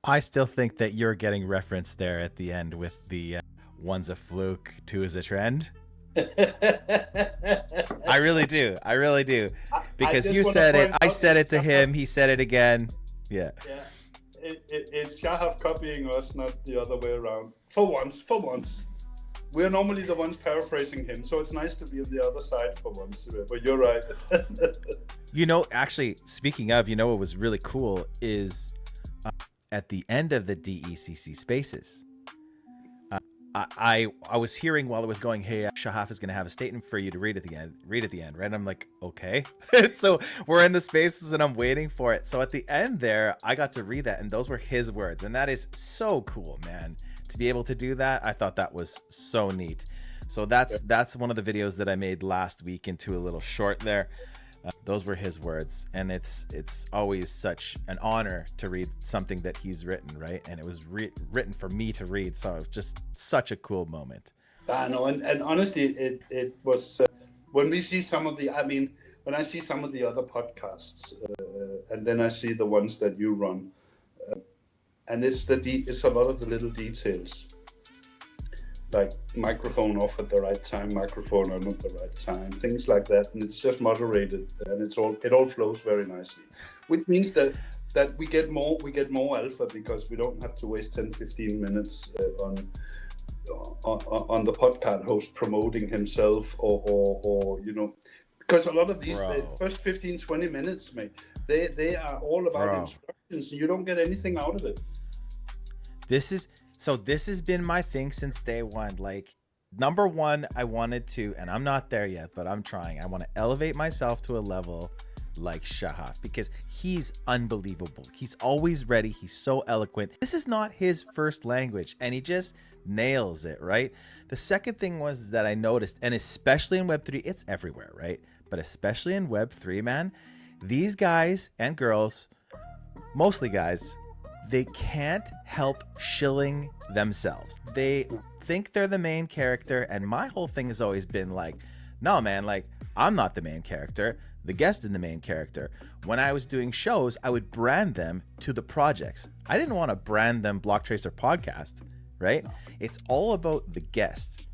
I still think that you're getting referenced there at the end with the one's a fluke, two is a trend. I really do. I really do. I Because just you want to said it, point I out that said it to Shahab, him, he said it again. Yeah. yeah, it's Shahab copying us, not the other way around. For once, for once. We're normally the ones paraphrasing him, so it's nice to be on the other side for once. But you're right. You know, actually, speaking of, what was really cool is at the end of the DECC spaces, I was hearing while it was going, hey, Shahaf is going to have a statement for you to read at the end. Read at the end, right? And I'm like, okay. So we're in the spaces and I'm waiting for it. So at the end there, I got to read that, and those were his words, and that is so cool, man. To be able to do that, I thought that was so neat. So that's one of the videos that I made last week into a little short there. Those were his words, and it's always such an honor to read something that he's written, right? And it was written for me to read, so it was just such a cool moment. I know, and honestly, it was when we see some of the. I mean, when I see some of the other podcasts, and then I see the ones that you run, and it's a lot of the little details, like microphone off at the right time, microphone on at the right time, things like that, and it's just moderated, and it all flows very nicely, which means that we get more alpha because we don't have to waste 10-15 minutes on the podcast host promoting himself or because a lot of these the first 15-20 minutes, mate, they are all about instructions, and you don't get anything out of it. This has been my thing since day one. Like, number one, I wanted to, and I'm not there yet, but I'm trying. I want to elevate myself to a level like Shahaf because he's unbelievable. He's always ready. He's so eloquent. This is not his first language, and he just nails it, right? The second thing was that I noticed, and especially in Web3, it's everywhere, right? But especially in Web3, man, these guys and girls, mostly guys, they can't help shilling themselves. They think they're the main character, and my whole thing has always been like, no, man, like, I'm not the main character. The guest is the main character. When I was doing shows, I would brand them to the projects. I didn't want to brand them Block Tracer Podcast, right? It's all about the guest,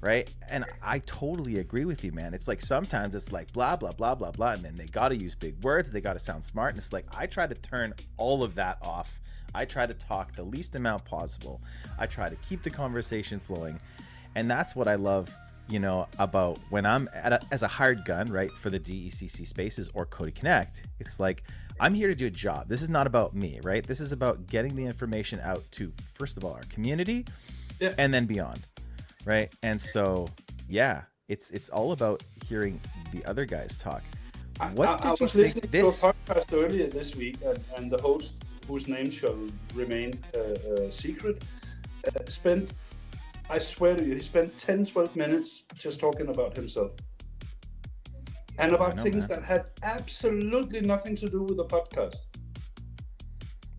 right? And I totally agree with you, man. It's like sometimes it's like blah, blah, blah, blah, blah, and then they got to use big words. They got to sound smart. And it's like I try to turn all of that off. I try to talk the least amount possible. I try to keep the conversation flowing. And that's what I love, about when I'm as a hired gun, right, for the DECC spaces or COTI Connect. It's like, I'm here to do a job. This is not about me, right? This is about getting the information out to, first of all, our community, and then beyond, right? And so, yeah, it's all about hearing the other guys talk. What I did you was think listening this... to a podcast earlier this week, and the host, whose name shall remain secret, I swear to you, he spent 10-12 minutes just talking about himself. And about things that had absolutely nothing to do with the podcast.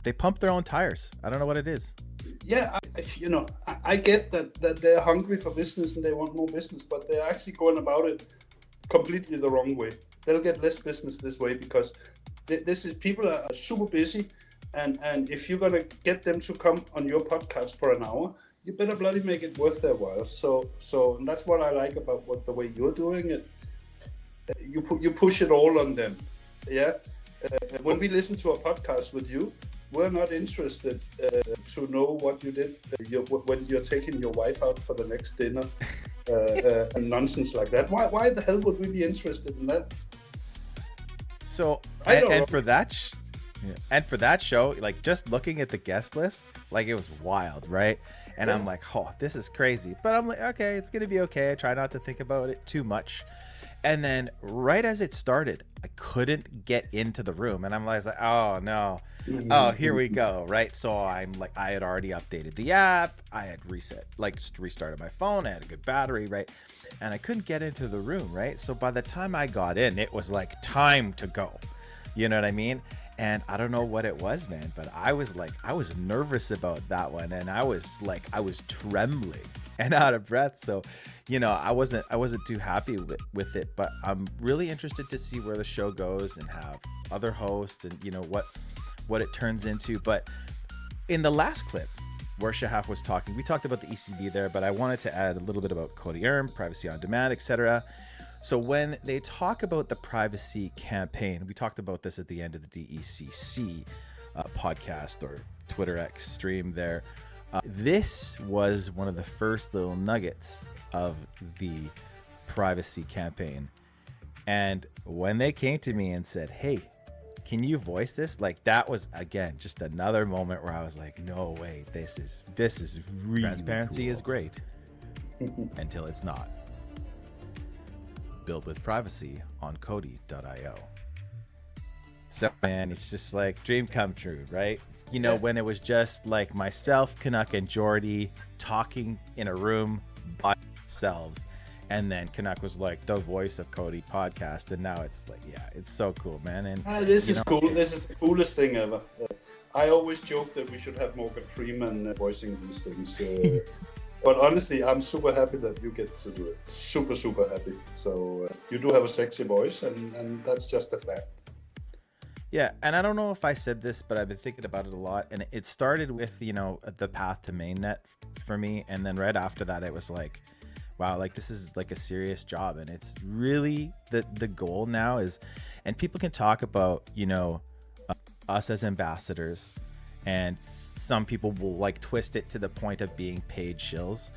They pump their own tires. I don't know what it is. Yeah, I get that they're hungry for business and they want more business, but they're actually going about it completely the wrong way. They'll get less business this way because people are super busy. And if you're going to get them to come on your podcast for an hour, you better bloody make it worth their while. So that's what I like about the way you're doing it. You push it all on them. Yeah. When we listen to a podcast with you, we're not interested to know what you did when you're taking your wife out for the next dinner and nonsense like that. Why the hell would we be interested in that? So, and for that... And for that show, like, just looking at the guest list, like, it was wild, right? And I'm like, oh, this is crazy. But I'm like, okay, it's going to be okay. I try not to think about it too much. And then right as it started, I couldn't get into the room. And I'm like, oh, no. Oh, here we go, right? So I'm like, I had already updated the app. I had restarted my phone. I had a good battery, right? And I couldn't get into the room, right? So by the time I got in, it was like time to go. You know what I mean? And I don't know what it was, man, but I was nervous about that one. And I was trembling and out of breath. So, I wasn't too happy with it, but I'm really interested to see where the show goes and have other hosts and, what it turns into. But in the last clip where Shahaf was talking, we talked about the ECB there, but I wanted to add a little bit about COTI, privacy on demand, etc. So when they talk about the privacy campaign, we talked about this at the end of the DECC podcast or Twitter X stream there. This was one of the first little nuggets of the privacy campaign. And when they came to me and said, hey, can you voice this? Like, that was, again, just another moment where I was like, no way, this is really transparency cool. Is great until it's not. Build with privacy on COTI.io. So, man, it's just like dream come true, right? You know, when it was just like myself, Canuck, and Jordy talking in a room by themselves. And then Canuck was like the voice of COTI podcast. And now it's like, yeah, it's so cool, man. And this is cool. This is the coolest thing ever. I always joke that we should have Morgan Freeman voicing these things. But honestly, I'm super happy that you get to do it. Super, super happy. So you do have a sexy voice, and that's just a fact. Yeah, and I don't know if I said this, but I've been thinking about it a lot. And it started with, you know, the path to mainnet for me. And then right after that, it was like, wow, like this is like a serious job. And it's really the goal now is, and people can talk about, you know, us as ambassadors, and some people will like twist it to the point of being paid shills.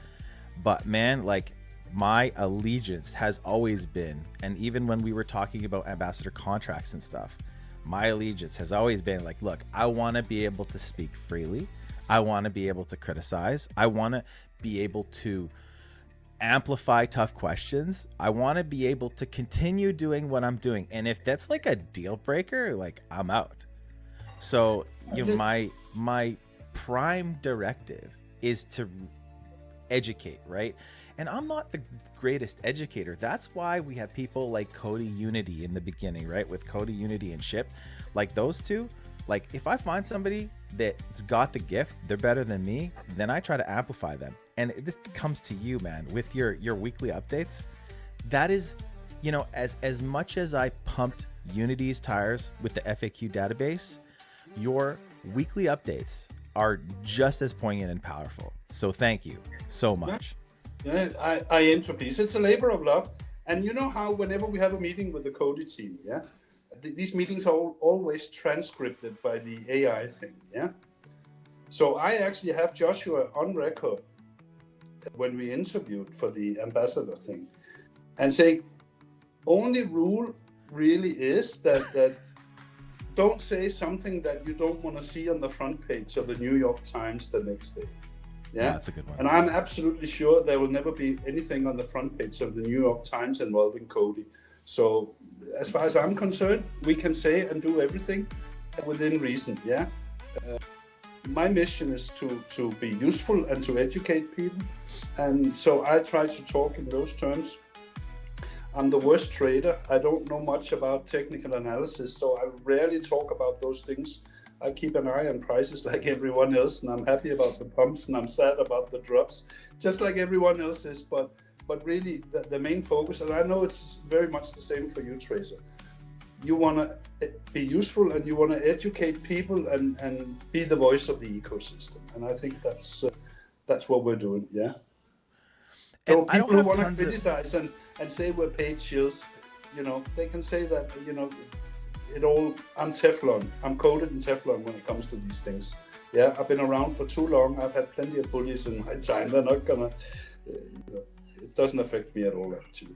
But man, like my allegiance has always been, and even when we were talking about ambassador contracts and stuff, my allegiance has always been like, look, I want to be able to speak freely. I want to be able to criticize. I want to be able to amplify tough questions. I want to be able to continue doing what I'm doing. And if that's like a deal breaker, like I'm out. So, you know, my prime directive is to educate, right? And I'm not the greatest educator. That's why we have people like COTI Unity in the beginning, right? With COTI Unity and Ship, like those two. Like if I find somebody that's got the gift, they're better than me, then I try to amplify them. And this comes to you, man, with your weekly updates. That is, you know, as much as I pumped Unity's tires with the FAQ database, your weekly updates are just as poignant and powerful. So thank you so much. Yeah, I aim to peace. It's a labor of love. And you know how whenever we have a meeting with the COTI team, yeah, these meetings are always transcribed by the AI thing, yeah? So I actually have Joshua on record when we interviewed for the ambassador thing and say, only rule really is that don't say something that you don't want to see on the front page of the New York Times the next day. Yeah, that's a good one. And I'm absolutely sure there will never be anything on the front page of the New York Times involving COTI. So as far as I'm concerned, we can say and do everything within reason, yeah? My mission is to be useful and to educate people. And so I try to talk in those terms. I'm the worst trader. I don't know much about technical analysis, so I rarely talk about those things. I keep an eye on prices like everyone else, and I'm happy about the pumps and I'm sad about the drops, just like everyone else is. But really, the main focus, and I know it's very much the same for you, Tracer. You want to be useful and you want to educate people and be the voice of the ecosystem. And I think that's what we're doing, yeah? So people who want to criticize and say we're paid shills, you know, they can say that, you know, I'm Teflon. I'm coated in Teflon when it comes to these things. Yeah, I've been around for too long. I've had plenty of bullies in my time. They're not gonna, it doesn't affect me at all, actually.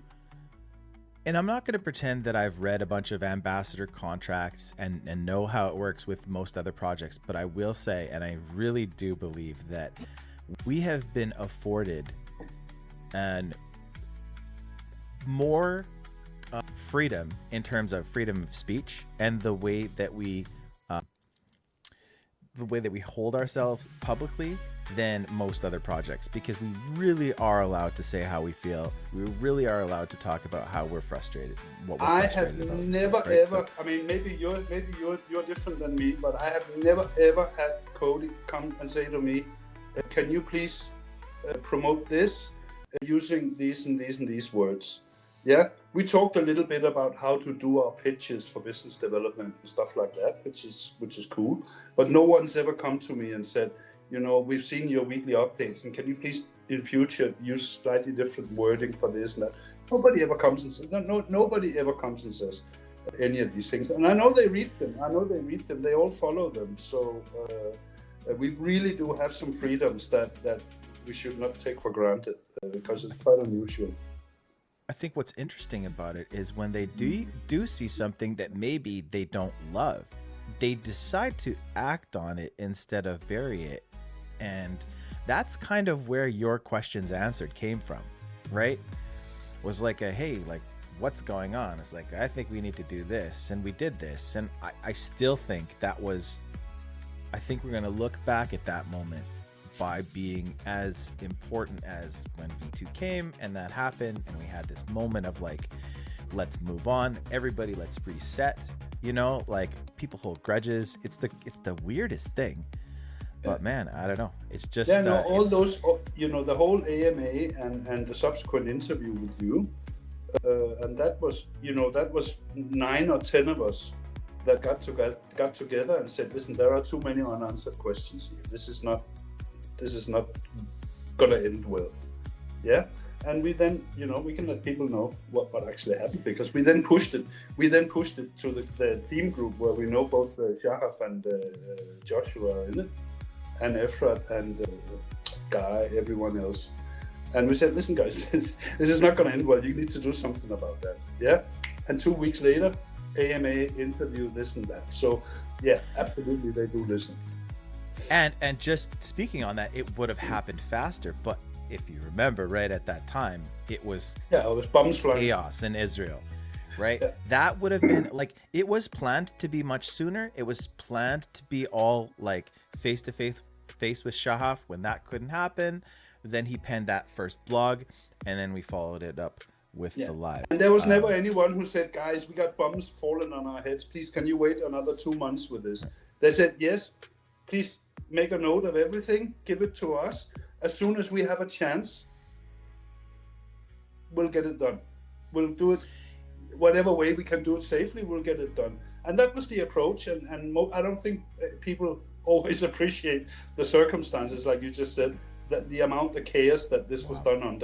And I'm not going to pretend that I've read a bunch of ambassador contracts and know how it works with most other projects, but I will say, and I really do believe that we have been afforded and more freedom in terms of freedom of speech and the way that we hold ourselves publicly than most other projects, because we really are allowed to say how we feel. We really are allowed to talk about how we're frustrated. What we're frustrated about. I have never ever. So, I mean, maybe you're different than me, but I have never ever had COTI come and say to me, "Can you please promote this using these and these and these words?" Yeah, we talked a little bit about how to do our pitches for business development and stuff like that, which is cool. But no one's ever come to me and said, we've seen your weekly updates, and can you please in future use slightly different wording for this and that? Nobody ever comes and says nobody ever comes and says any of these things. And I know they read them. They all follow them. So we really do have some freedoms that we should not take for granted because it's quite unusual. I think what's interesting about it is when they do see something that maybe they don't love, they decide to act on it instead of bury it. And that's kind of where your questions answered came from, right? Was like hey, like, what's going on? It's like, I think we need to do this, and we did this. And I still think I think we're going to look back at that moment by being as important as when V2 came and that happened, and we had this moment of like, let's move on, everybody, let's reset. Like, people hold grudges. It's the weirdest thing. But man, I don't know. It's just all those, the whole AMA and the subsequent interview with you, and that was 9 or 10 of us that got together and said, listen, there are too many unanswered questions here. This is not gonna end well. Yeah. And we then, we can let people know what actually happened, because we then pushed it to the team group where we know both Shahaf and Joshua are in it, and Efrat and Guy, everyone else. And we said, listen guys, this is not gonna end well. You need to do something about that. Yeah. And 2 weeks later, AMA interview, this and that. So yeah, absolutely they do listen. And just speaking on that, it would have happened faster, but if you remember, right at that time, it was bombs flying, chaos in Israel, right? Yeah. That would have been like, it was planned to be much sooner. It was planned to be all like face to face with Shahaf. When that couldn't happen, then he penned that first blog, and then we followed it up with the live. And there was never anyone who said, guys, we got bombs falling on our heads. Please, can you wait another 2 months with this? They said, yes, please make a note of everything, give it to us. As soon as we have a chance, we'll get it done. We'll do it whatever way we can do it safely, we'll get it done. And that was the approach. And I don't think people always appreciate the circumstances, like you just said, that the amount of chaos that this was done under.